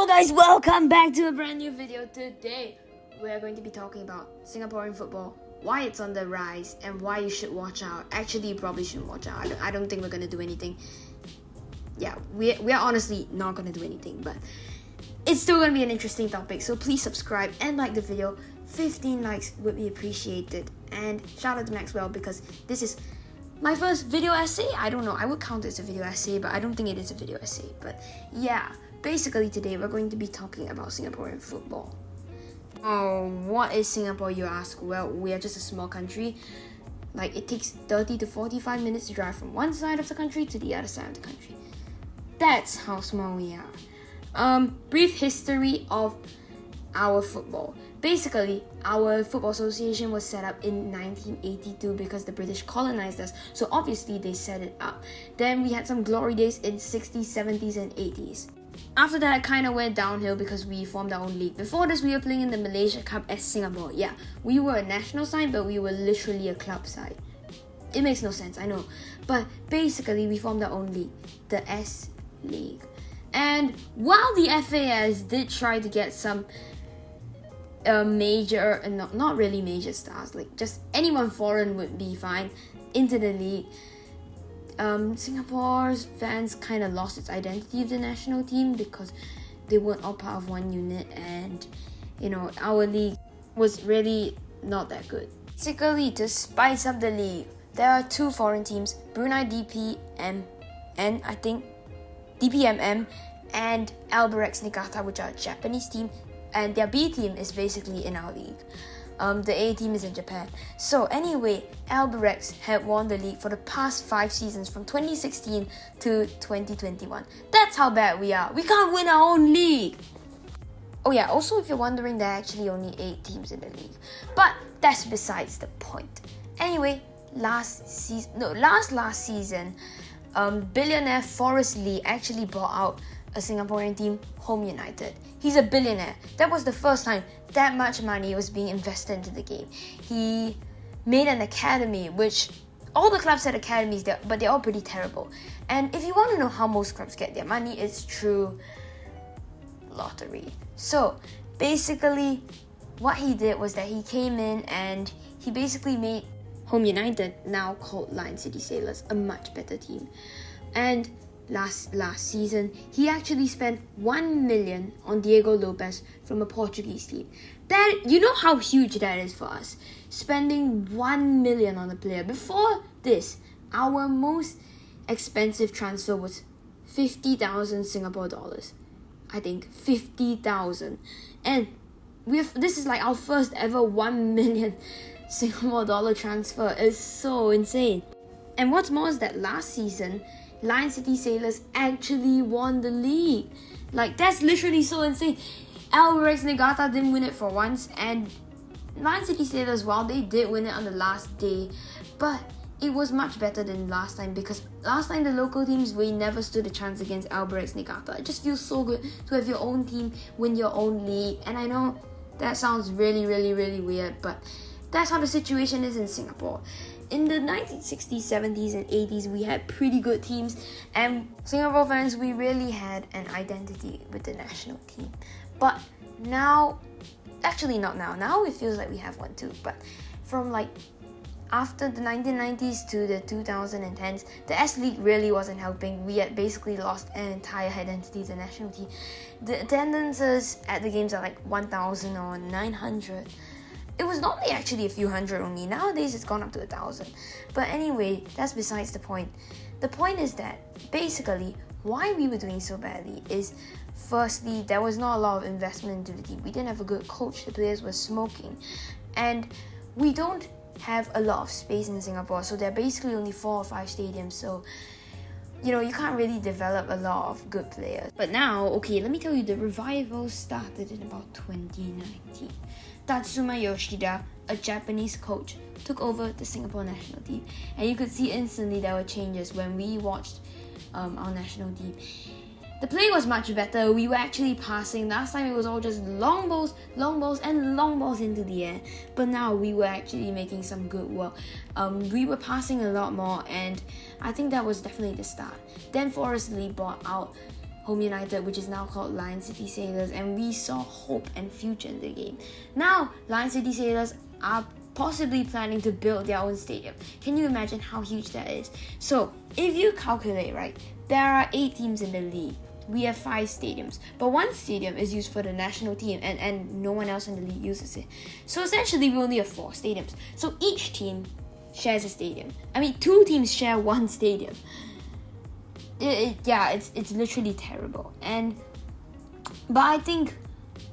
guys, welcome back to a brand new video. Today we're going to be talking about Singaporean football, why it's on the rise and why you should watch out. Actually, you probably shouldn't watch out. I don't think we're going to do anything. Yeah, we're honestly not going to do anything, but it's still going to be an interesting topic. So please subscribe and like the video. 15 likes would be appreciated. And shout out to Maxwell because this is my first video essay. I don't know, I would count it as a video essay, but I don't think it is a video essay. But yeah, basically today we're going to be talking about Singaporean football. Oh, what is Singapore, you ask? Well, we are just a small country. Like, it takes 30 to 45 minutes to drive from one side of the country to the other side of the country. That's how small we are. Brief history of our football. Basically, our football association was set up in 1982 because the British colonized us, so obviously they set it up. Then we had some glory days in 60s, 70s and 80s. After that, it kind of went downhill because we formed our own league. Before this, we were playing in the Malaysia Cup as Singapore. Yeah, we were a national side, but we were literally a club side. It makes no sense, I know. But basically, we formed our own league, the S League. And while the FAS did try to get some major, and not really major stars, like just anyone foreign would be fine, into the league, Singapore's fans kind of lost its identity of the national team because they weren't all part of one unit, and you know, our league was really not that good. Basically, to spice up the league, there are two foreign teams, Brunei DPMN, I think, DPMM, and Albirex Niigata, which are a Japanese team, and their B team is basically in our league. The A team is in Japan. So anyway, Albirex had won the league for the past 5 seasons from 2016 to 2021. That's how bad we are. We can't win our own league. Oh yeah, also if you're wondering, there are actually only 8 teams in the league. But that's besides the point. Anyway, last season, billionaire Forrest Lee actually bought out a Singaporean team, Home United. He's a billionaire. That was the first time that much money was being invested into the game. He made an academy, which all the clubs had academies there, but they're all pretty terrible. And if you want to know how most clubs get their money, it's through lottery. So basically, what he did was that he came in and he basically made Home United, now called Lion City Sailors, a much better team. And last season, he actually spent 1 million on Diego Lopez from a Portuguese team. That, you know how huge that is for us, spending 1 million on a player. Before this, our most expensive transfer was 50,000 Singapore dollars. I think 50,000. And this is like our first ever 1 million Singapore dollar transfer. It's so insane. And what's more is that last season, Lion City Sailors actually won the league. Like, that's literally so insane. Albirex Niigata didn't win it for once, and Lion City Sailors, while they did win it on the last day, but it was much better than last time, because last time the local teams, we never stood a chance against Albirex Niigata. It just feels so good to have your own team win your own league. And I know that sounds really, really, really weird, but that's how the situation is in Singapore. In the 1960s, 70s and 80s, we had pretty good teams, and Singapore fans, we really had an identity with the national team. But now, actually not now, now it feels like we have one too, but from like after the 1990s to the 2010s, the S-League really wasn't helping. We had basically lost an entire identity to the national team. The attendances at the games are like 1,000 or 900. It was normally actually a few hundred only. Nowadays, it's gone up to 1,000. But anyway, that's besides the point. The point is that, basically, why we were doing so badly is, firstly, there was not a lot of investment into the team. We didn't have a good coach. The players were smoking. And we don't have a lot of space in Singapore. So there are basically only 4 or 5 stadiums. So, you know, you can't really develop a lot of good players. But now, okay, let me tell you, the revival started in about 2019. Tatsuma Yoshida, a Japanese coach, took over the Singapore national team. And you could see instantly there were changes when we watched our national team. The play was much better. We were actually passing. Last time it was all just long balls, and long balls into the air. But now we were actually making some good work. We were passing a lot more, and I think that was definitely the start. Then Forrest Lee bought out Home United, which is now called Lion City Sailors, and we saw hope and future in the game. Now, Lion City Sailors are possibly planning to build their own stadium. Can you imagine how huge that is? So, if you calculate, right, there are 8 teams in the league. We have 5 stadiums, but one stadium is used for the national team, and no one else in the league uses it. So essentially, we only have 4 stadiums. So each team shares a stadium. I mean, 2 teams share one stadium. It's literally terrible. But I think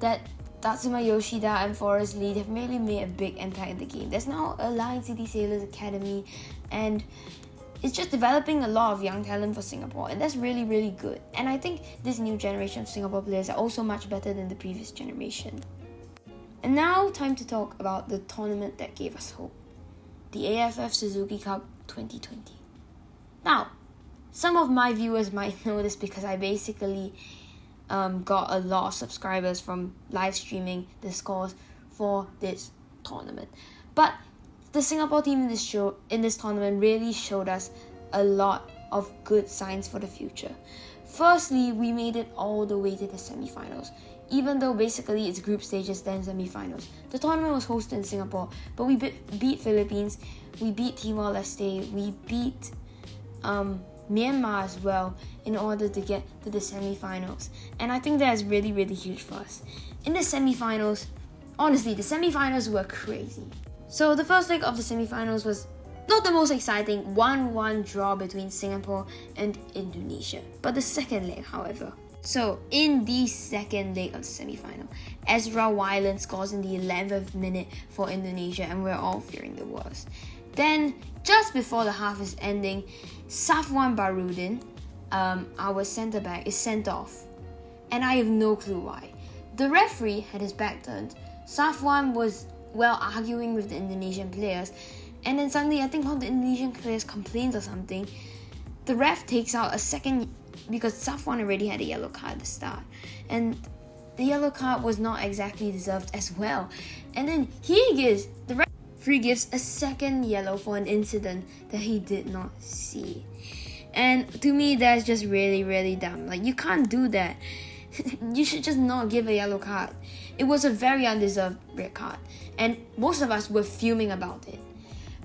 that Tatsuma Yoshida and Forrest Lee have really made a big impact in the game. There's now a Lion City Sailors Academy, and it's just developing a lot of young talent for Singapore, and that's really, really good. And I think this new generation of Singapore players are also much better than the previous generation. And now, time to talk about the tournament that gave us hope. The AFF Suzuki Cup 2020. Now, some of my viewers might know this because I basically got a lot of subscribers from live streaming the scores for this tournament. But the Singapore team in this tournament really showed us a lot of good signs for the future. Firstly, we made it all the way to the semi-finals. Even though basically it's group stages then semi-finals. The tournament was hosted in Singapore, but we beat Philippines, we beat Timor Leste, we beat Myanmar as well in order to get to the semi-finals. And I think that is really, really huge for us. In the semi-finals, honestly, the semi-finals were crazy. So the first leg of the semi-finals was not the most exciting 1-1 draw between Singapore and Indonesia. But the second leg, however. So in the second leg of the semi-final, Ezra Wyland scores in the 11th minute for Indonesia, and we're all fearing the worst. Then, just before the half is ending, Safwan Barudin, our centre back, is sent off. And I have no clue why. The referee had his back turned. Safwan was, arguing with the Indonesian players. And then suddenly, I think one of the Indonesian players complains or something. The ref takes out a second, because Safwan already had a yellow card at the start. And the yellow card was not exactly deserved as well. And then the referee gives a second yellow for an incident that he did not see. And to me, that's just really, really dumb. Like, you can't do that. You should just not give a yellow card. It was a very undeserved red card. And most of us were fuming about it.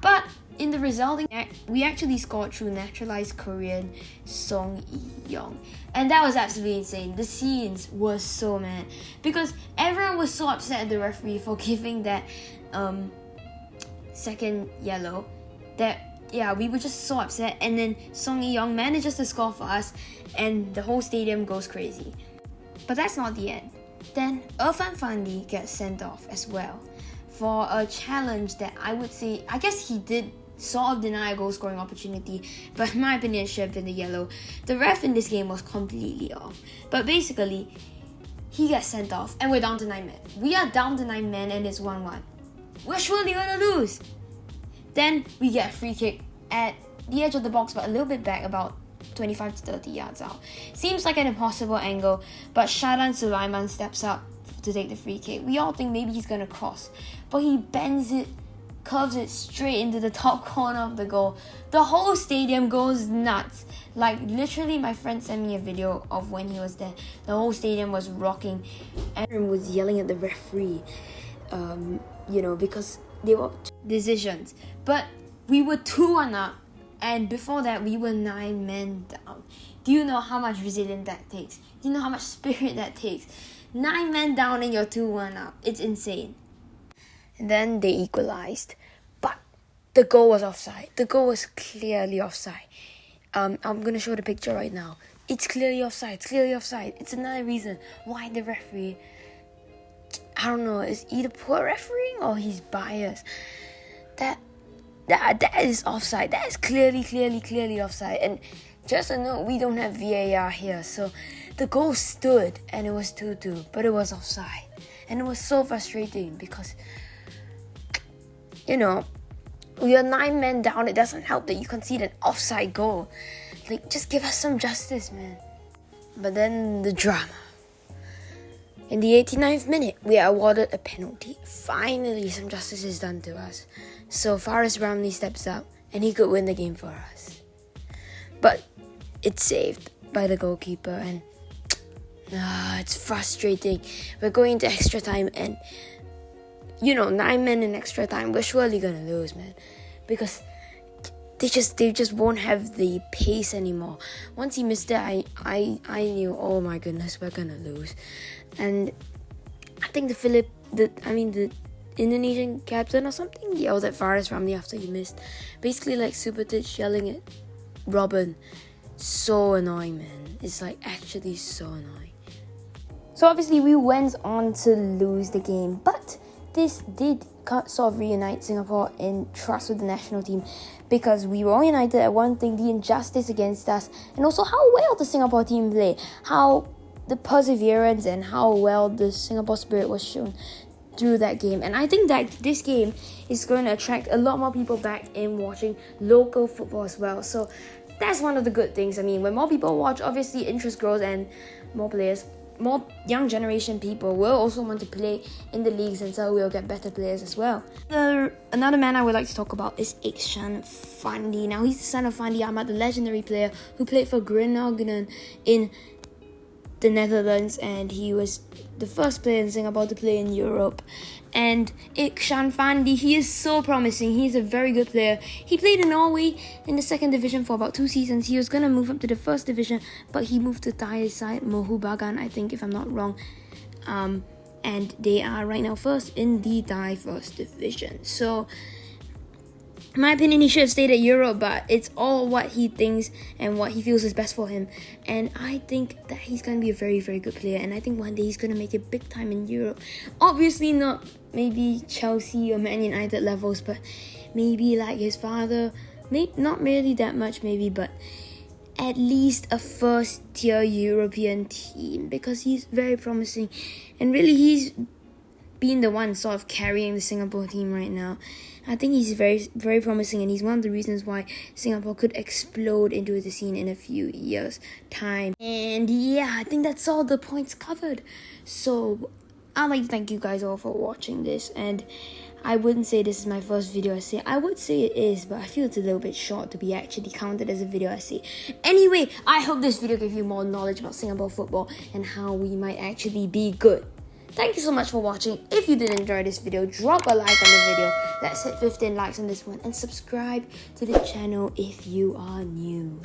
But in the resulting act, we actually scored through naturalized Korean Song Yi-young. And that was absolutely insane. The scenes were so mad. Because everyone was so upset at the referee for giving that second yellow that we were just so upset. And then Song Yi-young manages to score for us, and the whole stadium goes crazy. But that's not the end. Then Irfan Fandi gets sent off as well for a challenge that I guess he did sort of deny a goal scoring opportunity, but in my opinion it should have been the yellow. The ref in this game was completely off. But basically, he gets sent off and we're down to 9 men. We are down to 9 men and it's 1-1. We're surely gonna lose. Then we get a free kick at the edge of the box, but a little bit back, about 25 to 30 yards out. Seems like an impossible angle, but Shadan Sulaiman steps up to take the free kick. We all think maybe he's gonna cross, but he bends it, curves it straight into the top corner of the goal. The whole stadium goes nuts. Like, literally, my friend sent me a video of when he was there. The whole stadium was rocking, and everyone was yelling at the referee, because they were decisions. But we were 2-1 up, and before that, we were 9 men down. Do you know how much resilience that takes? Do you know how much spirit that takes? 9 men down and you're 2-1 up. It's insane. And then they equalized. But the goal was offside. The goal was clearly offside. I'm going to show the picture right now. It's clearly offside. It's clearly offside. It's another reason why the referee, I don't know, is either poor refereeing or he's biased. That is offside. That is clearly offside. And just a note, we don't have VAR here. So the goal stood and it was 2-2, but it was offside. And it was so frustrating because, we are 9 men down. It doesn't help that you concede an offside goal. Like, just give us some justice, man. But then the drama. In the 89th minute, we are awarded a penalty. Finally, some justice is done to us. So Faris Ramli steps up and he could win the game for us. But it's saved by the goalkeeper, and It's frustrating. We're going to extra time and 9 men in extra time. We're surely gonna lose, man, because they just won't have the pace anymore. Once he missed it, I knew, oh my goodness, we're gonna lose. And I think the Indonesian captain or something yelled at Faris Ramli after he missed, basically like Super Titch yelling at Robin. So annoying, man. It's like actually so annoying. So obviously we went on to lose the game, but this did sort of reunite Singapore in trust with the national team, because we were all united at one thing: the injustice against us, and also how well the Singapore team played, how the perseverance and how well the Singapore spirit was shown through that game. And I think that this game is going to attract a lot more people back in watching local football as well. So that's one of the good things. I mean, when more people watch, obviously interest grows and more young generation people will also want to play in the leagues, and so we'll get better players as well. Another man I would like to talk about is Iksan Fandi. Now, he's the son of Fandi Ahmad, the legendary player who played for Groningen in the Netherlands, and he was the first player in Singapore to play in Europe. And Iksan Fandi, he is so promising. He's a very good player. He played in Norway in the second division for about 2 seasons. He was going to move up to the first division, but he moved to Thai side Mohu Bagan, I think, if I'm not wrong. And they are right now first in the Thai first division. So in my opinion, he should have stayed at Europe, but it's all what he thinks and what he feels is best for him. And I think that he's going to be a very, very good player. And I think one day he's going to make it big time in Europe. Obviously not maybe Chelsea or Man United levels, but maybe like his father. Not really that much maybe, but at least a first tier European team, because he's very promising. And really, he's been the one sort of carrying the Singapore team right now. I think he's very, very promising, and he's one of the reasons why Singapore could explode into the scene in a few years' time. And yeah, I think that's all the points covered. So I'd like to thank you guys all for watching this, and I wouldn't say this is my first video essay. I would say it is, but I feel it's a little bit short to be actually counted as a video essay. Anyway, I hope this video gave you more knowledge about Singapore football and how we might actually be good. Thank you so much for watching. If you did enjoy this video, drop a like on the video. Let's hit 15 likes on this one, and subscribe to the channel if you are new.